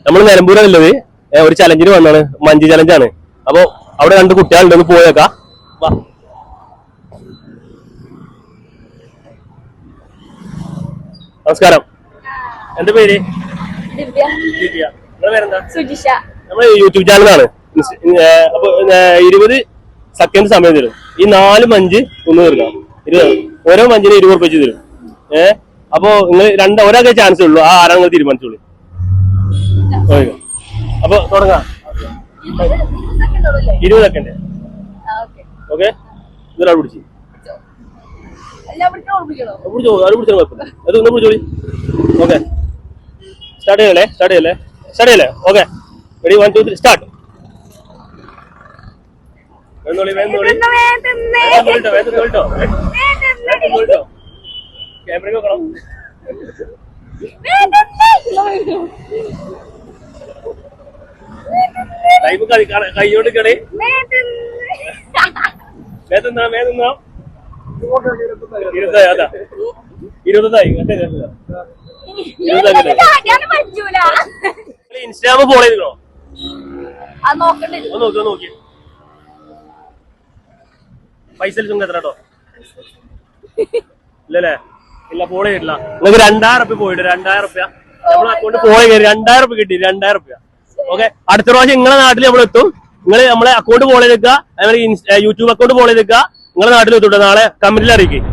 നമ്മൾ നിലമ്പൂരാണുള്ളത്. ഒരു ചലഞ്ചിന് വന്നാണ്, മഞ്ച് ചലഞ്ചാണ്. അപ്പൊ അവിടെ 2 കുട്ടികളുണ്ടെന്ന് പോയേക്കാം. നമസ്കാരം, എന്താ പേര്? ദിവ്യ. നിങ്ങളുടെ പേരെന്താ? സുജിഷ. നമ്മള് യൂട്യൂബ് ചാനലാണ്. അപ്പൊ 20 സെക്കൻഡ് സമയം തരും. ഈ 4 മഞ്ച് ഒന്ന് തീർക്കാം. ഓരോ മഞ്ചിന് 20 രൂപ വെച്ച് തരും. അപ്പൊ നിങ്ങൾ ഒരാൾക്കേ ചാൻസ് ഉള്ളൂ. ആ ആരാ നിങ്ങൾ തീരുമാനിച്ചോളൂ. അപ്പൊ തുടങ്ങാം. 20 സെക്കൻഡ്. ഓക്കെ, ഇതൊരാൾ പിടിച്ചു. പിടിച്ചോ, ആര് പിടിച്ചാൽ കുഴപ്പമില്ല. അത് ഒന്ന് പിടിച്ചോളി. ഓക്കെ, സ്റ്റാർട്ട് ചെയ്യല്ലേ. Okay, ready, 1 2 3 start. ക്യാമറ നോക്കണം. കൈയോട് കളി. മേത്തുന്നാ 20 അതാ 20 ഇൻസ്റ്റാഗ്രാം ഫോളോ ചെയ്തിട്ടോ? നോക്കി പൈസ എത്ര കേട്ടോ? ഇല്ലല്ലേ? ഇല്ല, ഫോളോ ചെയ്തിട്ടില്ല. നിങ്ങൾക്ക് 2000 റുപ്യ പോയിട്ട് 2000 റുപ്യ നമ്മളെ അക്കൗണ്ട് ഫോളോ ചെയ്ത് 2000 റുപ്യ കിട്ടി. 2000 റുപ്യ. ഓക്കെ, അടുത്ത പ്രാവശ്യം നിങ്ങളെ നാട്ടിൽ നമ്മളെത്തും. നിങ്ങൾ നമ്മളെ അക്കൗണ്ട് ഫോളോ ചെയ്തേക്കുക, യൂട്യൂബ് അക്കൗണ്ട് ഫോളോ ചെയ്തേക്കുക. നിങ്ങളുടെ നാട്ടിലെത്തൂട്ടോ. നാളെ കമന്റിൽ അറിയിക്കും.